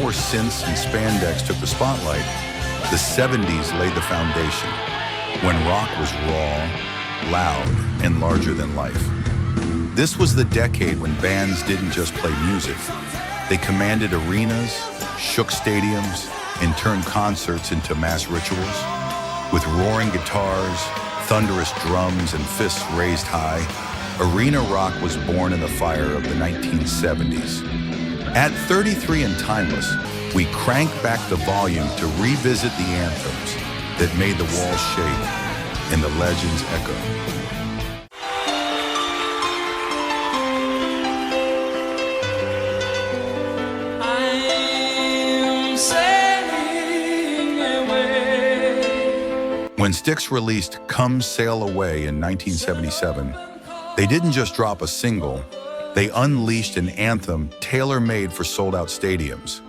before synths and spandex took the spotlight, the 70s laid the foundation, when rock was raw, loud, and larger than life. This was the decade when bands didn't just play music. They commanded arenas, shook stadiums, and turned concerts into mass rituals. With roaring guitars, thunderous drums, and fists raised high, arena rock was born in the fire of the 1970s. At 33 and Timeless, we crank back the volume to revisit the anthems that made the walls shake and the legends echo. When Styx released Come Sail Away in 1977, they didn't just drop a single, they unleashed an anthem tailor-made for sold-out stadiums.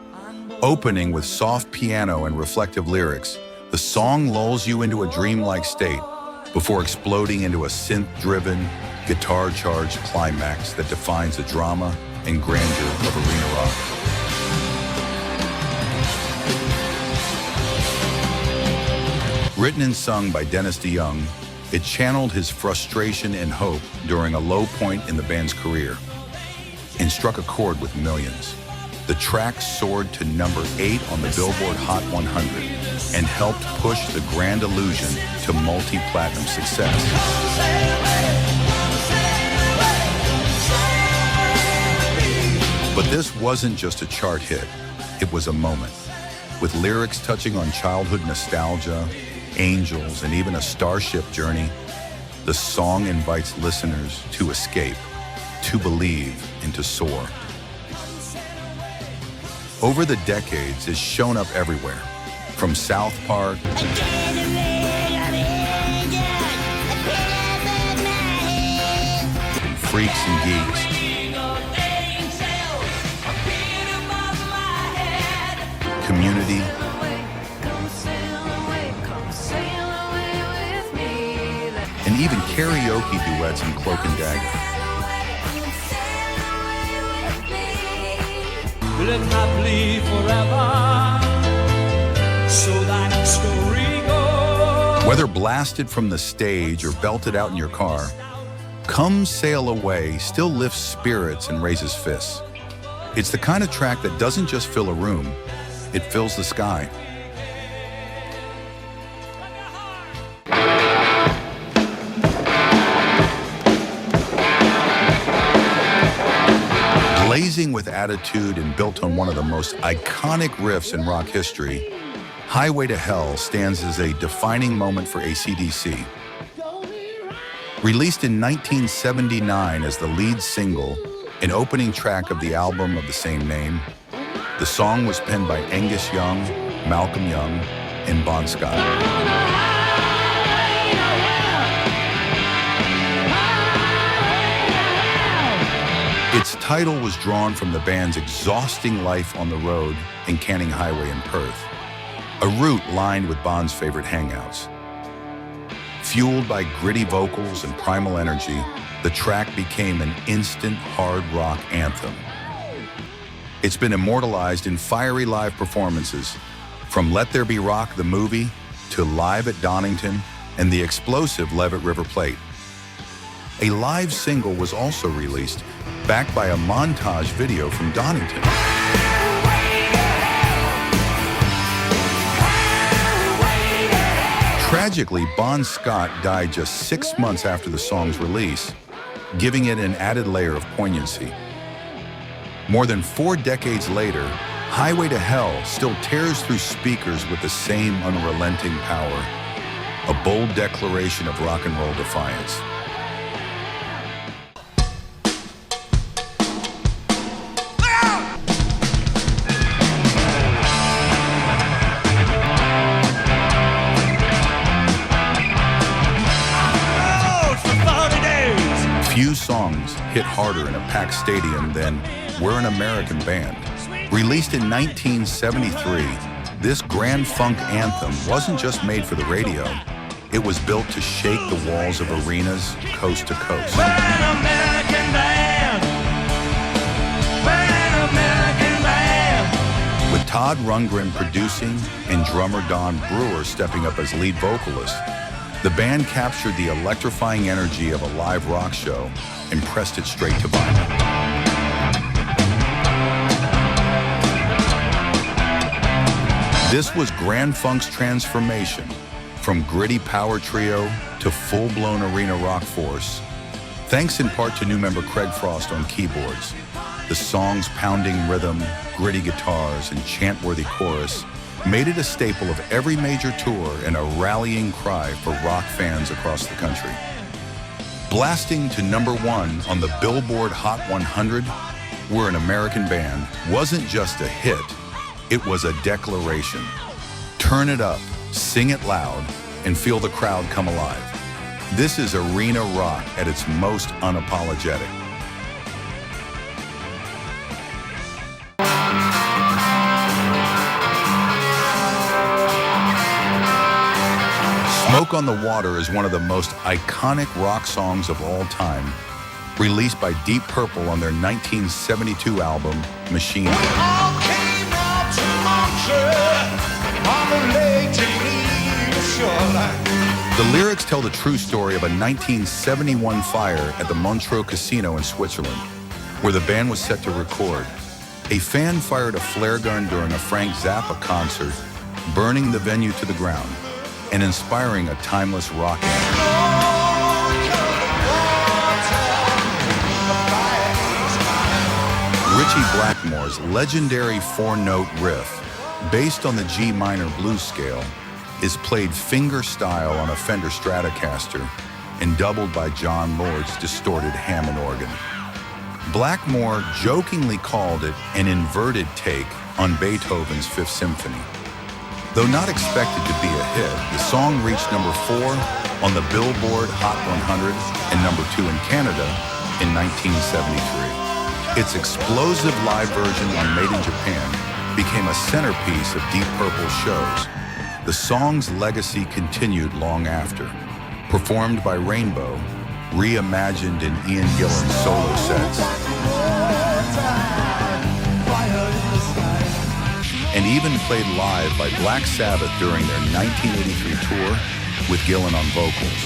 Opening with soft piano and reflective lyrics, the song lulls you into a dreamlike state before exploding into a synth-driven, guitar-charged climax that defines the drama and grandeur of arena rock. Written and sung by Dennis DeYoung, it channeled his frustration and hope during a low point in the band's career and struck a chord with millions. The track soared to number 8 on the Billboard Hot 100 and helped push the Grand Illusion to multi-platinum success. But this wasn't just a chart hit, it was a moment. With lyrics touching on childhood nostalgia, angels, and even a starship journey, the song invites listeners to escape, to believe, and to soar. Over the decades, it's shown up everywhere, from South Park to Freaks and Geeks, Community, and even karaoke duets in Cloak and Dagger. Let my plea forever, so that story goes. Whether blasted from the stage or belted out in your car, Come Sail Away still lifts spirits and raises fists. It's the kind of track that doesn't just fill a room, it fills the sky. Blazing with attitude and built on one of the most iconic riffs in rock history, Highway to Hell stands as a defining moment for AC/DC. Released in 1979 as the lead single and opening track of the album of the same name, the song was penned by Angus Young, Malcolm Young, and Bon Scott. Its title was drawn from the band's exhausting life on the road in Canning Highway in Perth, a route lined with Bon's favorite hangouts. Fueled by gritty vocals and primal energy, the track became an instant hard rock anthem. It's been immortalized in fiery live performances, from Let There Be Rock the movie to Live at Donington and the explosive Levitt River Plate. A live single was also released, backed by a montage video from Donington. Tragically, Bon Scott died just 6 months after the song's release, giving it an added layer of poignancy. More than 4 decades later, Highway to Hell still tears through speakers with the same unrelenting power, a bold declaration of rock and roll defiance. Few songs hit harder in a packed stadium than We're an American Band. Released in 1973, this Grand Funk anthem wasn't just made for the radio. It was built to shake the walls of arenas coast to coast. We're an American band. We're an American band. With Todd Rundgren producing and drummer Don Brewer stepping up as lead vocalist, the band captured the electrifying energy of a live rock show and pressed it straight to vinyl. This was Grand Funk's transformation from gritty power trio to full-blown arena rock force, thanks in part to new member Craig Frost on keyboards. The song's pounding rhythm, gritty guitars, and chant-worthy chorus made it a staple of every major tour and a rallying cry for rock fans across the country. Blasting to #1 on the Billboard Hot 100, We're an American Band wasn't just a hit, it was a declaration. Turn it up, sing it loud, and feel the crowd come alive. This is arena rock at its most unapologetic. Smoke on the Water is one of the most iconic rock songs of all time, released by Deep Purple on their 1972 album, Machine Head. The lyrics tell the true story of a 1971 fire at the Montreux Casino in Switzerland, where the band was set to record. A fan fired a flare gun during a Frank Zappa concert, burning the venue to the ground and inspiring a timeless rock anthem. Ritchie Blackmore's legendary 4-note riff, based on the G minor blues scale, is played finger style on a Fender Stratocaster and doubled by John Lord's distorted Hammond organ. Blackmore jokingly called it an inverted take on Beethoven's Fifth Symphony. Though not expected to be a hit, the song reached #4 on the Billboard Hot 100 and #2 in Canada in 1973. Its explosive live version on Made in Japan became a centerpiece of Deep Purple's shows. The song's legacy continued long after, performed by Rainbow, reimagined in Ian Gillan's solo sets, and even played live by Black Sabbath during their 1983 tour with Gillan on vocals,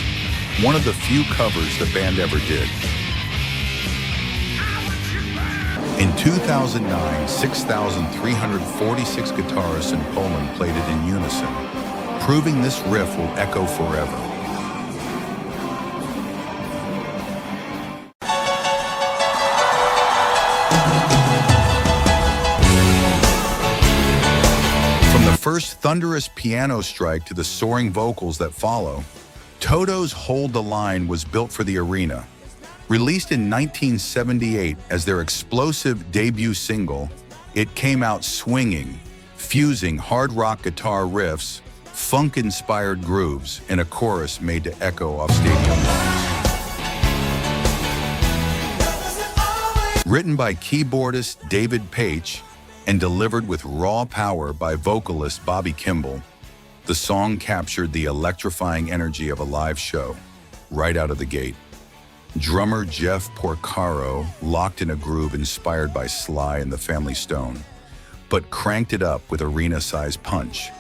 one of the few covers the band ever did. In 2009, 6,346 guitarists in Poland played it in unison, proving this riff will echo forever. From the first thunderous piano strike to the soaring vocals that follow, TOTO's Hold the Line was built for the arena. Released in 1978 as their explosive debut single, it came out swinging, fusing hard rock guitar riffs, funk-inspired grooves, and a chorus made to echo off stadium walls. Written by keyboardist David Paich and delivered with raw power by vocalist Bobby Kimball, the song captured the electrifying energy of a live show right out of the gate. Drummer Jeff Porcaro locked in a groove inspired by Sly and the Family Stone, but cranked it up with arena-sized punch.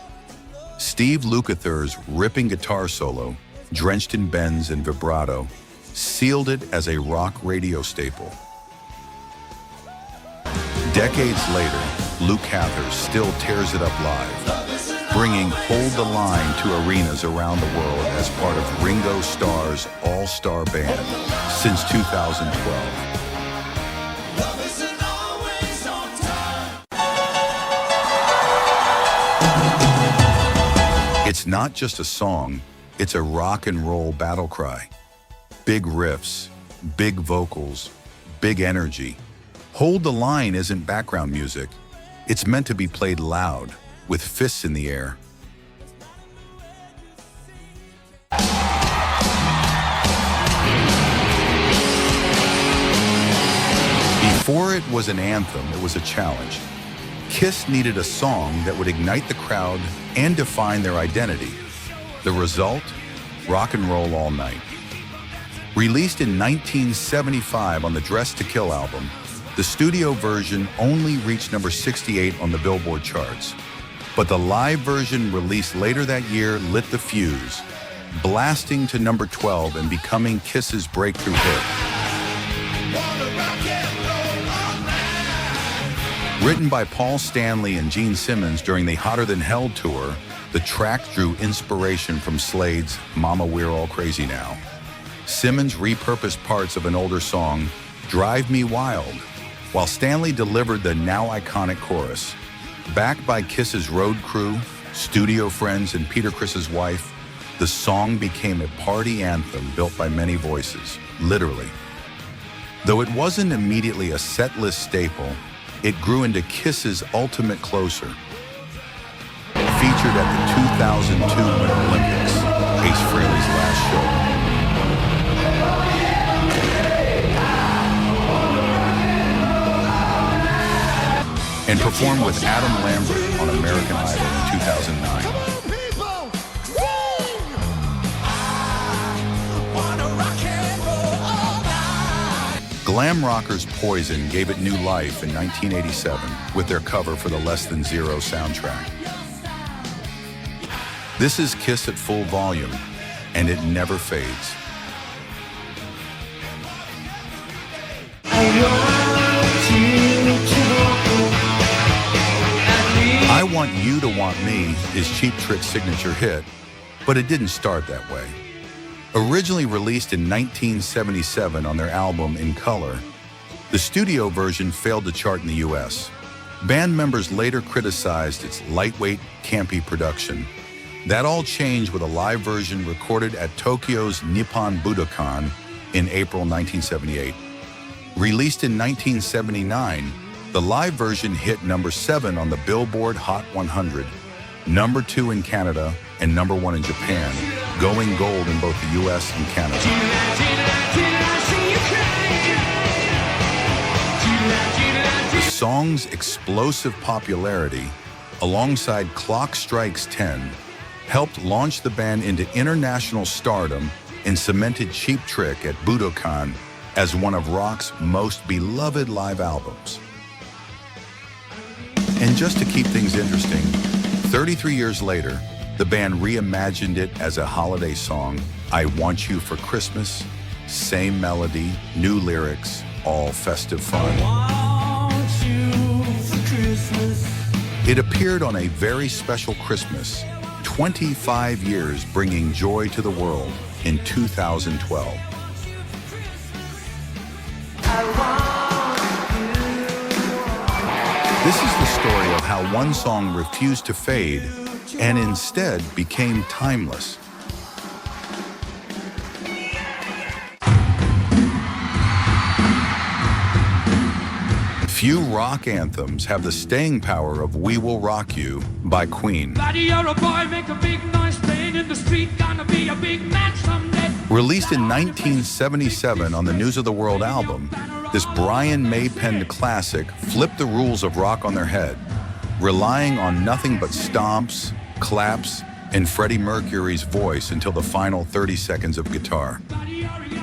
Steve Lukather's ripping guitar solo, drenched in bends and vibrato, sealed it as a rock radio staple. Decades later, Lukather still tears it up live, bringing Hold the Line to arenas around the world as part of Ringo Starr's all-star band since 2012. It's not just a song, it's a rock and roll battle cry. Big riffs, big vocals, big energy. Hold the Line isn't background music. It's meant to be played loud, with fists in the air. Before it was an anthem, it was a challenge. Kiss needed a song that would ignite the crowd and define their identity. The result? Rock and Roll All Night. Released in 1975 on the Dress to Kill album, The studio version only reached number 68 on the Billboard charts, but the live version released later that year lit the fuse, blasting to number 12 and becoming Kiss's breakthrough hit. Written by Paul Stanley and Gene Simmons during the Hotter Than Hell tour, the track drew inspiration from Slade's Mama We're All Crazy Now. Simmons repurposed parts of an older song, Drive Me Wild, while Stanley delivered the now iconic chorus. Backed by Kiss's road crew, studio friends, and Peter Criss's wife, the song became a party anthem built by many voices, literally. Though it wasn't immediately a setlist staple, it grew into Kiss's ultimate closer. Featured at the 2002 Winter Olympics, Ace Frehley's last show. And performed with Adam Lambert on American Idol in 2009. Glam rockers Poison gave it new life in 1987 with their cover for the Less Than Zero soundtrack. This is Kiss at full volume, and it never fades. I Want You to Want Me is Cheap Trick's signature hit, but it didn't start that way. Originally released in 1977 on their album In Color, the studio version failed to chart in the US. Band members later criticized its lightweight, campy production. That all changed with a live version recorded at Tokyo's Nippon Budokan in April 1978. Released in 1979, the live version hit number 7 on the Billboard Hot 100, number 2 in Canada, and number 1 in Japan, going gold in both the US and Canada. The song's explosive popularity, alongside Clock Strikes 10, helped launch the band into international stardom and cemented Cheap Trick at Budokan as one of rock's most beloved live albums. And just to keep things interesting, 33 years later, the band reimagined it as a holiday song, I Want You for Christmas, same melody, new lyrics, all festive fun. It appeared on A Very Special Christmas, 25 years bringing joy to the world in 2012. This is the story of how one song refused to fade and instead became timeless. Few rock anthems have the staying power of We Will Rock You by Queen. Released in 1977 on the News of the World album, this Brian May-penned classic flipped the rules of rock on their head, relying on nothing but stomps, claps, and Freddie Mercury's voice until the final 30 seconds of guitar.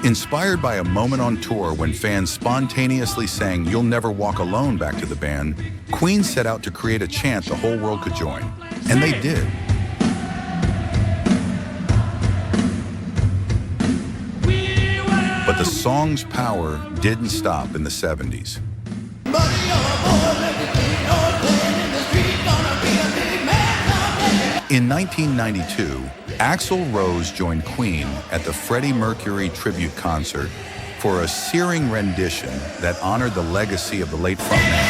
Inspired by a moment on tour when fans spontaneously sang You'll Never Walk Alone back to the band, Queen set out to create a chant the whole world could join. And they did. But the song's power didn't stop in the 70s. In 1992, Axl Rose joined Queen at the Freddie Mercury tribute concert for a searing rendition that honored the legacy of the late frontman.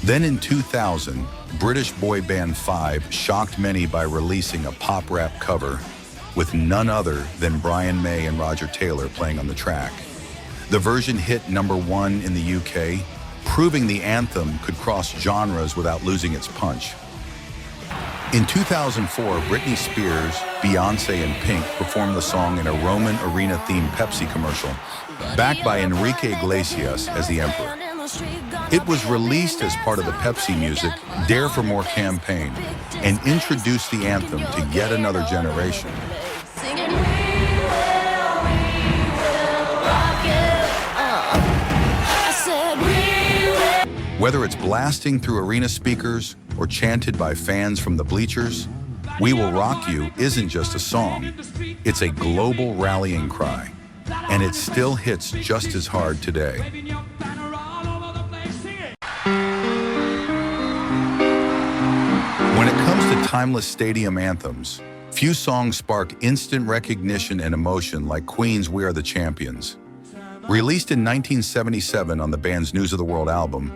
Then in 2000, British boy band Five shocked many by releasing a pop rap cover with none other than Brian May and Roger Taylor playing on the track. The version hit #1 in the UK, proving the anthem could cross genres without losing its punch. In 2004, Britney Spears, Beyoncé, and Pink performed the song in a Roman arena-themed Pepsi commercial, backed by Enrique Iglesias as the emperor. It was released as part of the Pepsi Music Dare for More campaign and introduced the anthem to yet another generation. Whether it's blasting through arena speakers or chanted by fans from the bleachers, "We Will Rock You" isn't just a song, it's a global rallying cry, and it still hits just as hard today. When it comes to timeless stadium anthems, few songs spark instant recognition and emotion like Queen's "We Are the Champions." Released in 1977 on the band's News of the World album,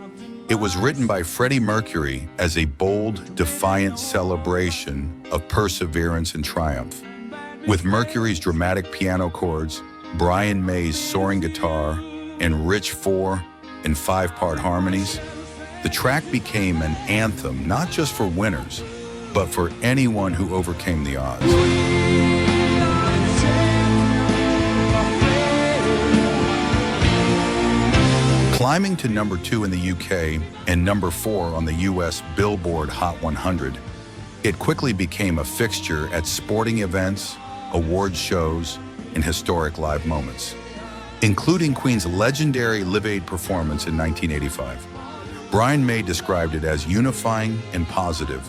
it was written by Freddie Mercury as a bold, defiant celebration of perseverance and triumph. With Mercury's dramatic piano chords, Brian May's soaring guitar, and rich 4- and 5-part harmonies, the track became an anthem not just for winners, but for anyone who overcame the odds. Climbing to number 2 in the UK and number 4 on the US Billboard Hot 100, it quickly became a fixture at sporting events, award shows, and historic live moments, including Queen's legendary Live Aid performance in 1985. Brian May described it as unifying and positive,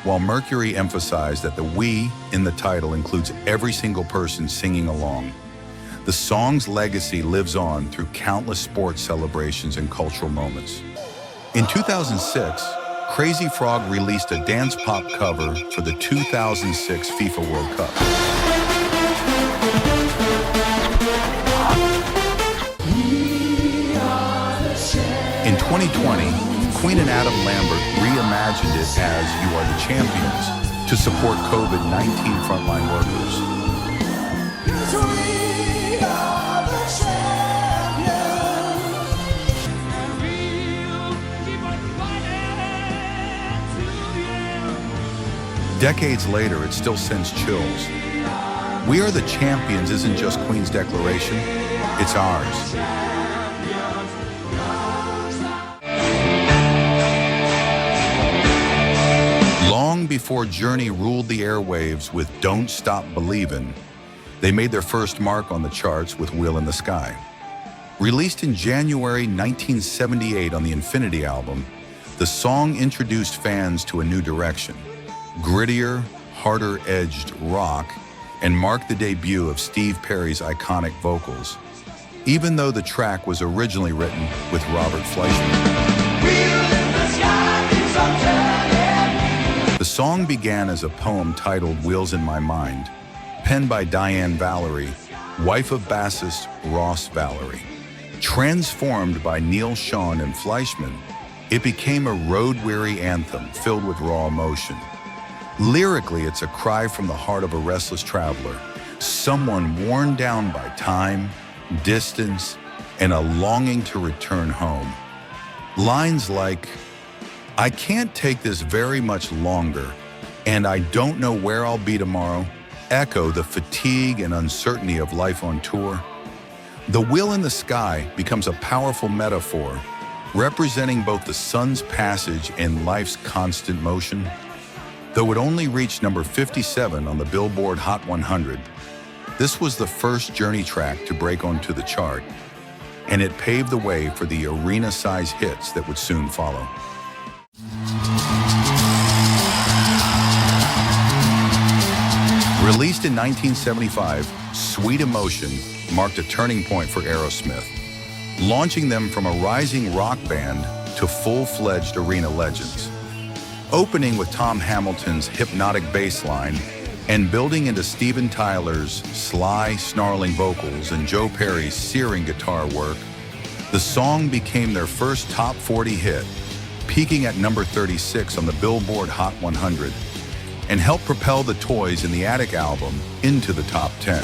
while Mercury emphasized that the "we" in the title includes every single person singing along. The song's legacy lives on through countless sports celebrations and cultural moments. In 2006, Crazy Frog released a dance pop cover for the 2006 FIFA World Cup. In 2020, Queen and Adam Lambert reimagined it as "You Are the Champions" to support COVID-19 frontline workers. Decades later, it still sends chills. "We Are the Champions" isn't just Queen's declaration, it's ours. Long before Journey ruled the airwaves with "Don't Stop Believin'," they made their first mark on the charts with "Wheel in the Sky." Released in January 1978 on the Infinity album, the song introduced fans to a new direction: grittier, harder-edged rock, and marked the debut of Steve Perry's iconic vocals, even though the track was originally written with Robert Fleischman. The song began as a poem titled "Wheels in My Mind," penned by Diane Valerie, wife of bassist Ross Valerie. Transformed by Neil Schon and Fleischman, it became a road-weary anthem filled with raw emotion. Lyrically, it's a cry from the heart of a restless traveler, someone worn down by time, distance, and a longing to return home. Lines like, "I can't take this very much longer, and I don't know where I'll be tomorrow," echo the fatigue and uncertainty of life on tour. The wheel in the sky becomes a powerful metaphor, representing both the sun's passage and life's constant motion. Though it only reached number 57 on the Billboard Hot 100, this was the first Journey track to break onto the chart, and it paved the way for the arena-size hits that would soon follow. Released in 1975, "Sweet Emotion" marked a turning point for Aerosmith, launching them from a rising rock band to full-fledged arena legends. Opening with Tom Hamilton's hypnotic bass line and building into Steven Tyler's sly, snarling vocals and Joe Perry's searing guitar work, the song became their first top 40 hit, peaking at number 36 on the Billboard Hot 100, and helped propel the Toys in the Attic album into the top 10.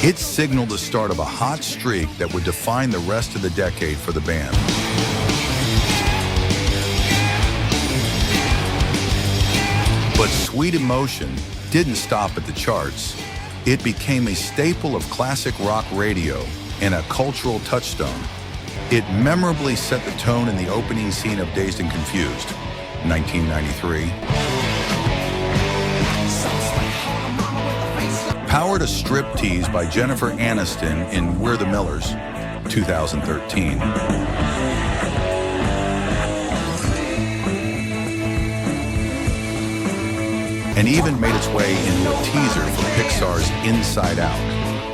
It signaled the start of a hot streak that would define the rest of the decade for the band. But "Sweet Emotion" didn't stop at the charts. It became a staple of classic rock radio and a cultural touchstone. It memorably set the tone in the opening scene of Dazed and Confused, 1993. Powered a striptease by Jennifer Aniston in "We're the Millers," 2013. And even made its way into a teaser for Pixar's Inside Out,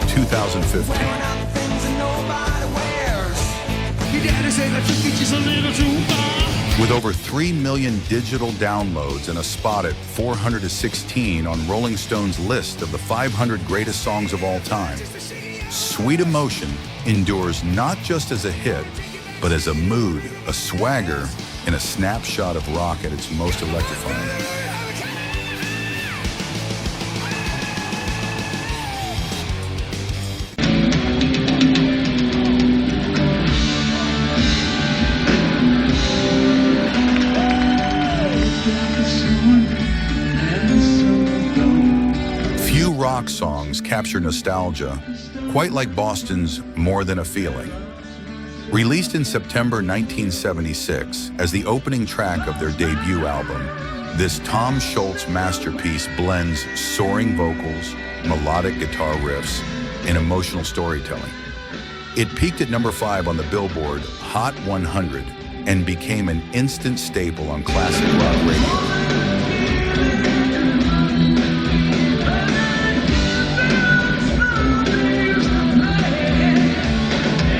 2015. With over 3 million digital downloads and a spot at 416 on Rolling Stone's list of the 500 greatest songs of all time, Sweet Emotion endures not just as a hit, but as a mood, a swagger, and a snapshot of rock at its most electrifying. Few rock songs capture nostalgia quite like Boston's More Than a Feeling. Released in September 1976 as the opening track of their debut album, this Tom Scholz masterpiece blends soaring vocals, melodic guitar riffs, and emotional storytelling. It peaked at number 5 on the Billboard Hot 100 and became an instant staple on classic rock radio.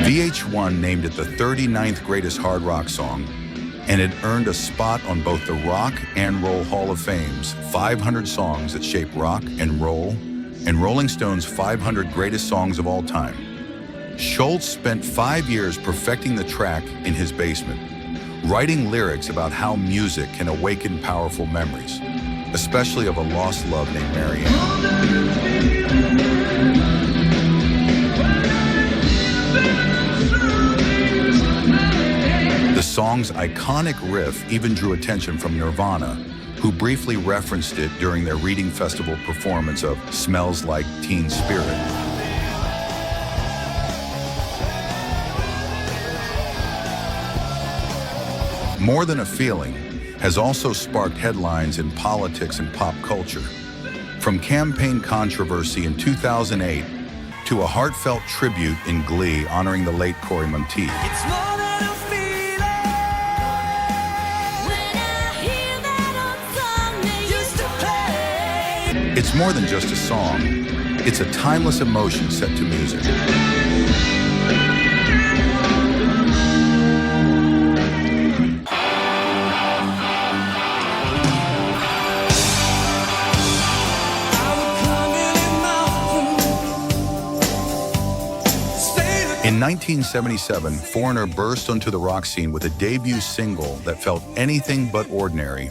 VH1 named it the 39th greatest hard rock song, and it earned a spot on both the Rock and Roll Hall of Fame's 500 songs that shaped rock and roll, and Rolling Stone's 500 greatest songs of all time. Scholz spent 5 years perfecting the track in his basement, writing lyrics about how music can awaken powerful memories, especially of a lost love named Marianne. The song's iconic riff even drew attention from Nirvana, who briefly referenced it during their Reading Festival performance of Smells Like Teen Spirit. More Than a Feeling has also sparked headlines in politics and pop culture, from campaign controversy in 2008 to a heartfelt tribute in Glee honoring the late Corey Monteith. It's more than just a song. It's a timeless emotion set to music. In 1977, Foreigner burst onto the rock scene with a debut single that felt anything but ordinary.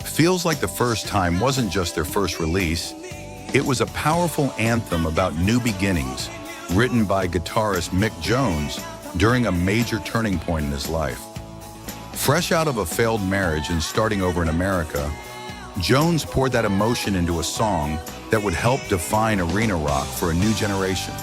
Feels Like the First Time wasn't just their first release. It was a powerful anthem about new beginnings, written by guitarist Mick Jones during a major turning point in his life. Fresh out of a failed marriage and starting over in America, Jones poured that emotion into a song that would help define arena rock for a new generation.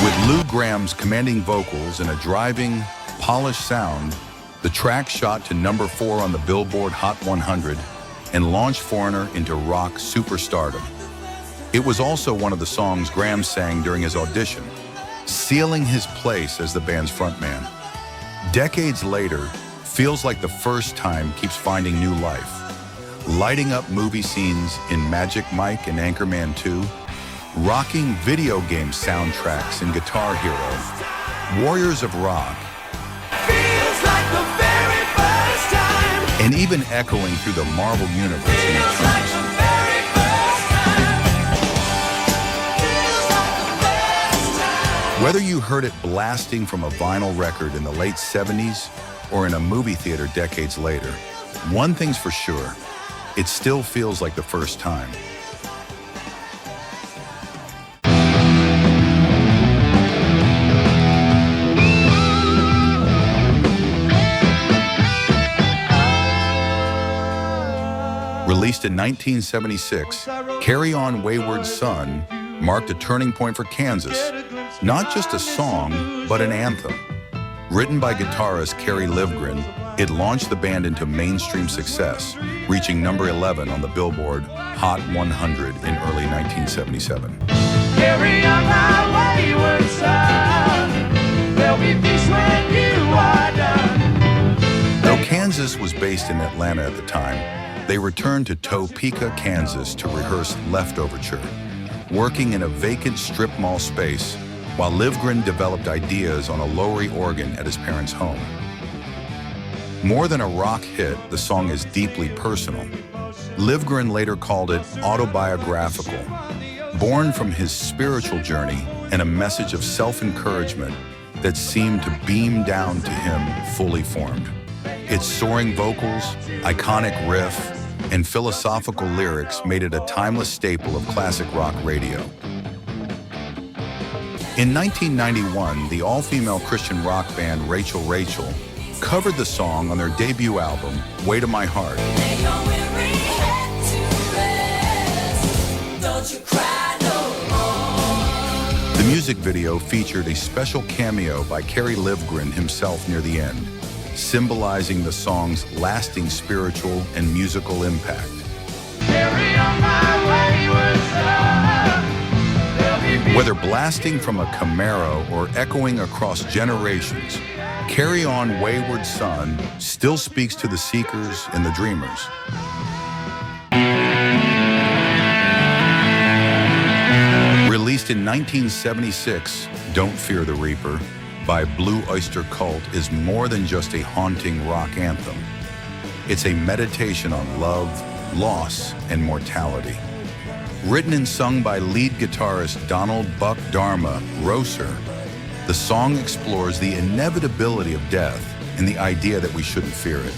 With Lou Gramm's commanding vocals and a driving, polished sound, the track shot to number 4 on the Billboard Hot 100 and launched Foreigner into rock superstardom. It was also one of the songs Graham sang during his audition, sealing his place as the band's frontman. Decades later, Feels Like the First Time keeps finding new life, lighting up movie scenes in Magic Mike and Anchorman 2, rocking video game soundtracks in Guitar Hero, Warriors of Rock, Feels like the very first time. and even echoing through the Marvel Universe. Feels like the very first time. Feels like the first time. Whether you heard it blasting from a vinyl record in the late 70s or in a movie theater decades later, one thing's for sure, it still feels like the first time. Released in 1976, Carry On Wayward Son marked a turning point for Kansas. Not just a song, but an anthem. Written by guitarist Kerry Livgren, It launched the band into mainstream success, reaching number 11 on the Billboard Hot 100 in early 1977. Carry on my wayward son. There'll be peace when you are done. Though Kansas was based in Atlanta at the time, they returned to Topeka, Kansas to rehearse Leftoverture, working in a vacant strip mall space while Livgren developed ideas on a Lowry organ at his parents' home. More than a rock hit, the song is deeply personal. Livgren later called it autobiographical, born from his spiritual journey and a message of self-encouragement that seemed to beam down to him fully formed. Its soaring vocals, iconic riff, and philosophical lyrics made it a timeless staple of classic rock radio. In 1991, the all-female Christian rock band Rachel Rachel covered the song on their debut album, Weight of My Heart. Lay your weary head to rest. Don't you cry no more. The music video featured a special cameo by Kerry Livgren himself near the end, symbolizing the song's lasting spiritual and musical impact. Carry on my wayward son. There'll be peace. Whether blasting from a Camaro or echoing across generations, Carry On Wayward Son still speaks to the seekers and the dreamers. Released in 1976, Don't Fear the Reaper by Blue Öyster Cult is more than just a haunting rock anthem. It's a meditation on love, loss, and mortality. Written and sung by lead guitarist Donald Buck Dharma Öyster, the song explores the inevitability of death and the idea that we shouldn't fear it.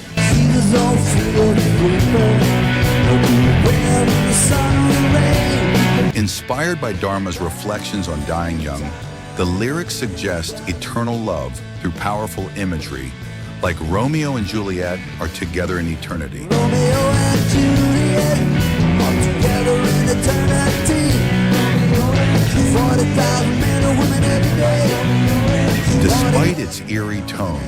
Inspired by Dharma's reflections on dying young, the lyrics suggest eternal love through powerful imagery, like Romeo and Juliet are together in eternity. Despite its eerie tone,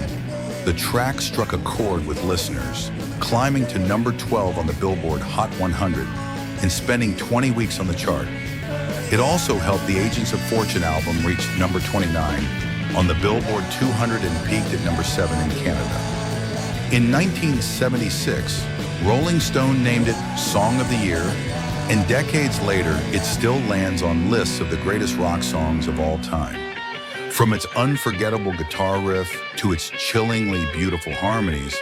the track struck a chord with listeners, climbing to number 12 on the Billboard Hot 100 and spending 20 weeks on the chart. It also helped the Agents of Fortune album reach number 29 on the Billboard 200 and peaked at number 7 in Canada. In 1976, Rolling Stone named it Song of the Year, and decades later, it still lands on lists of the greatest rock songs of all time. From its unforgettable guitar riff to its chillingly beautiful harmonies,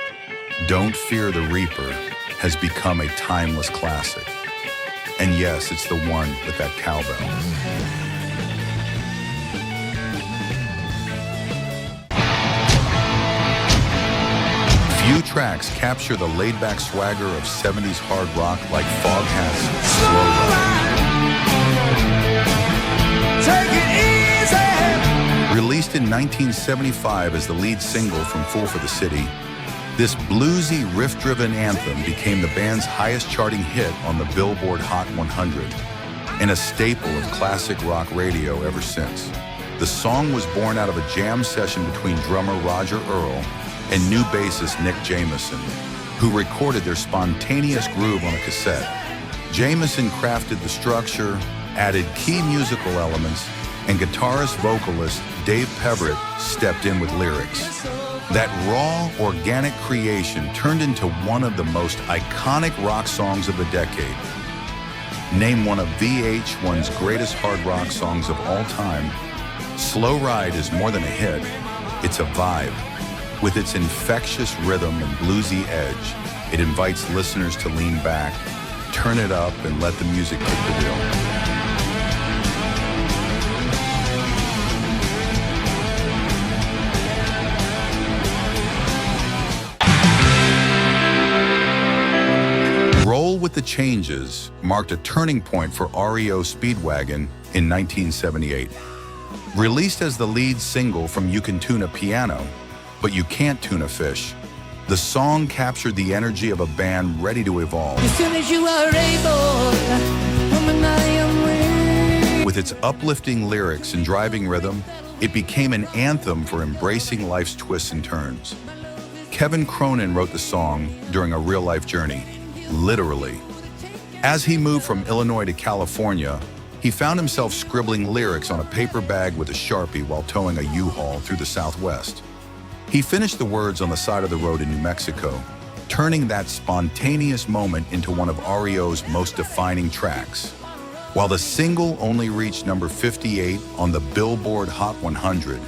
Don't Fear the Reaper has become a timeless classic. And yes, it's the one with that cowbell. Few tracks capture the laid-back swagger of 70s hard rock like Foghat's Slow Ride. Take it easy. Released in 1975 as the lead single from Fool for the City, this bluesy, riff-driven anthem became the band's highest-charting hit on the Billboard Hot 100 and a staple of classic rock radio ever since. The song was born out of a jam session between drummer Roger Earl and new bassist Nick Jameson, who recorded their spontaneous groove on a cassette. Jameson crafted the structure, added key musical elements, and guitarist-vocalist Dave Peverett stepped in with lyrics. That raw, organic creation turned into one of the most iconic rock songs of the decade. Named one of VH1's greatest hard rock songs of all time, Slow Ride is more than a hit, it's a vibe. With its infectious rhythm and bluesy edge, it invites listeners to lean back, turn it up, and let the music take the wheel. Roll with the Changes marked a turning point for REO Speedwagon in 1978. Released as the lead single from You Can Tune a Piano, But You Can't Tune a Fish, the song captured the energy of a band ready to evolve. As soon as you are able, woman, I am weak. With its uplifting lyrics and driving rhythm, it became an anthem for embracing life's twists and turns. Kevin Cronin wrote the song during a real-life journey, literally. As he moved from Illinois to California, he found himself scribbling lyrics on a paper bag with a Sharpie while towing a U-Haul through the Southwest. He finished the words on the side of the road in New Mexico, turning that spontaneous moment into one of REO's most defining tracks. While the single only reached number 58 on the Billboard Hot 100,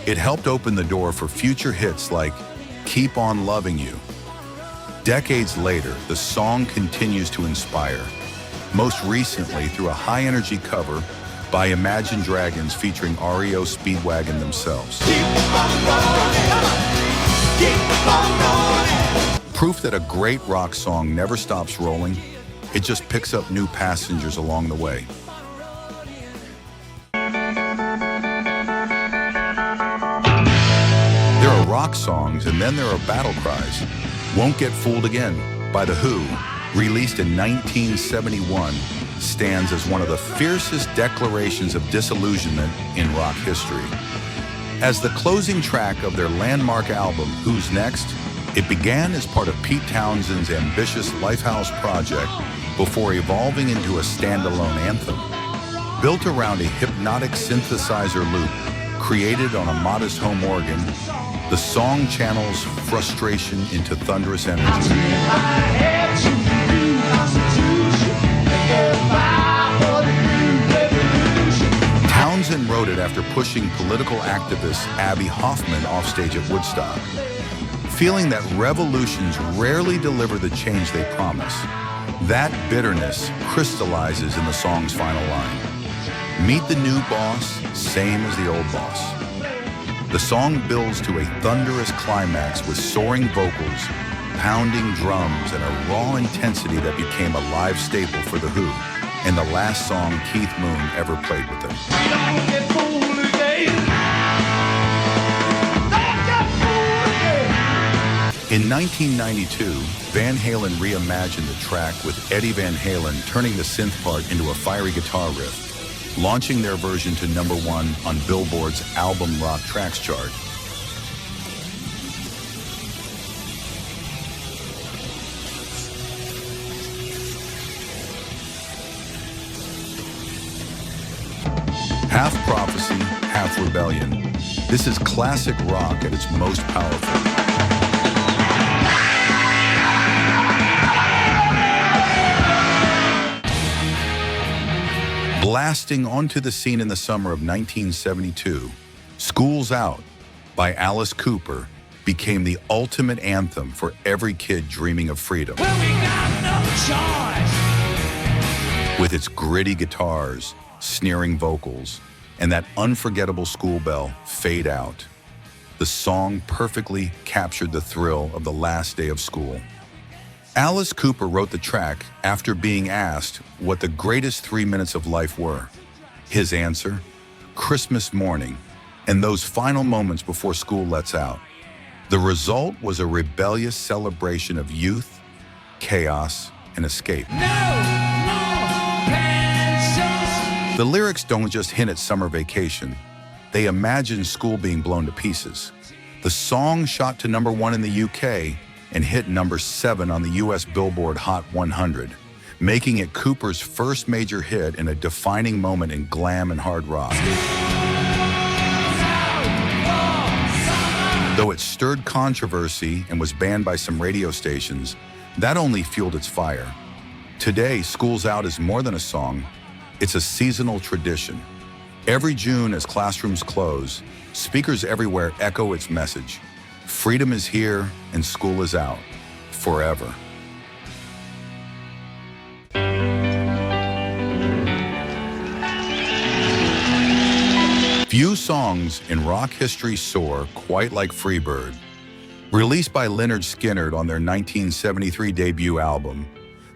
it helped open the door for future hits like Keep On Loving You. Decades later, the song continues to inspire, most recently through a high-energy cover by Imagine Dragons featuring REO Speedwagon themselves. Proof that a great rock song never stops rolling, it just picks up new passengers along the way. There are rock songs and then there are battle cries. Won't Get Fooled Again by The Who, released in 1971, stands as one of the fiercest declarations of disillusionment in rock history. As the closing track of their landmark album, Who's Next?, it began as part of Pete Townshend's ambitious Lifehouse project before evolving into a standalone anthem. Built around a hypnotic synthesizer loop created on a modest home organ, the song channels frustration into thunderous energy. Townsend wrote it after pushing political activist Abby Hoffman offstage at Woodstock. Feeling that revolutions rarely deliver the change they promise, that bitterness crystallizes in the song's final line. Meet the new boss, same as the old boss. The song builds to a thunderous climax with soaring vocals, pounding drums, and a raw intensity that became a live staple for The Who, and the last song Keith Moon ever played with them. In 1992, Van Halen reimagined the track with Eddie Van Halen turning the synth part into a fiery guitar riff, launching their version to #1 on Billboard's Album Rock Tracks chart. Half prophecy, half rebellion. This is classic rock at its most powerful. Blasting onto the scene in the summer of 1972, School's Out by Alice Cooper became the ultimate anthem for every kid dreaming of freedom. Well, we got no choice. With its gritty guitars, sneering vocals, and that unforgettable school bell, Fade Out, the song perfectly captured the thrill of the last day of school. Alice Cooper wrote the track after being asked what the greatest 3 minutes of life were. His answer, Christmas morning, and those final moments before school lets out. The result was a rebellious celebration of youth, chaos, and escape. The lyrics don't just hint at summer vacation. They imagine school being blown to pieces. The song shot to #1 in the UK and hit #7 on the US Billboard Hot 100, making it Cooper's first major hit and a defining moment in glam and hard rock. Though it stirred controversy and was banned by some radio stations, that only fueled its fire. Today, School's Out is more than a song. It's a seasonal tradition. Every June, as classrooms close, speakers everywhere echo its message. Freedom is here and school is out, forever. Few songs in rock history soar quite like Freebird. Released by Lynyrd Skynyrd on their 1973 debut album,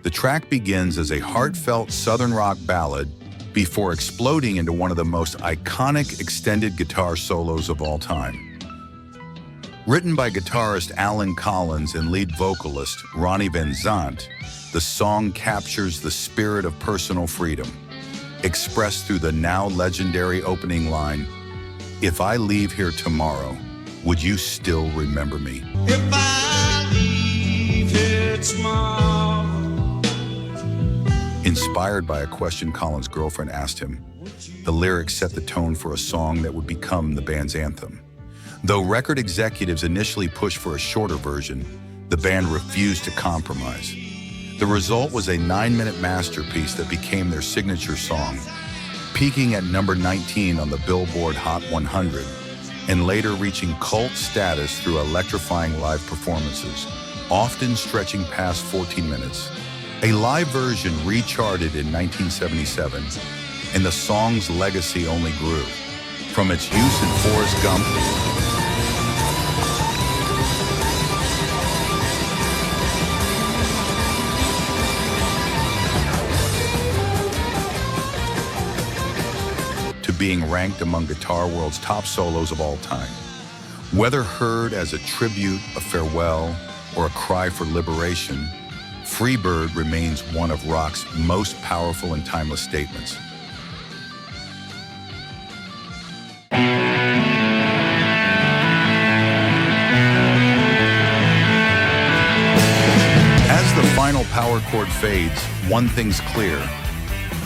the track begins as a heartfelt southern rock ballad before exploding into one of the most iconic extended guitar solos of all time. Written by guitarist Alan Collins and lead vocalist Ronnie Van Zant, the song captures the spirit of personal freedom, expressed through the now legendary opening line, "If I leave here tomorrow, would you still remember me? If I leave here tomorrow. Inspired by a question Colin's girlfriend asked him, the lyrics set the tone for a song that would become the band's anthem. Though record executives initially pushed for a shorter version, the band refused to compromise. The result was a 9-minute masterpiece that became their signature song, peaking at number 19 on the Billboard Hot 100, and later reaching cult status through electrifying live performances, often stretching past 14 minutes. A live version recharted in 1977, and the song's legacy only grew. From its use in Forrest Gump to being ranked among Guitar World's top solos of all time. Whether heard as a tribute, a farewell, or a cry for liberation, Freebird remains one of rock's most powerful and timeless statements. As the final power chord fades, one thing's clear.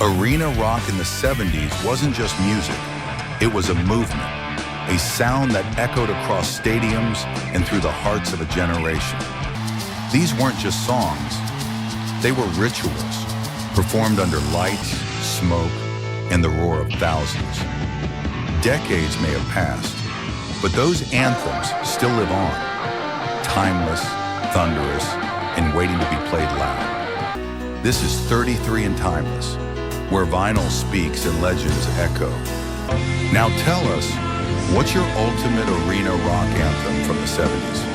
Arena rock in the 70s wasn't just music, it was a movement, a sound that echoed across stadiums and through the hearts of a generation. These weren't just songs, they were rituals, performed under lights, smoke, and the roar of thousands. Decades may have passed, but those anthems still live on, timeless, thunderous, and waiting to be played loud. This is 33 and Timeless, where vinyl speaks and legends echo. Now tell us, what's your ultimate arena rock anthem from the 70s?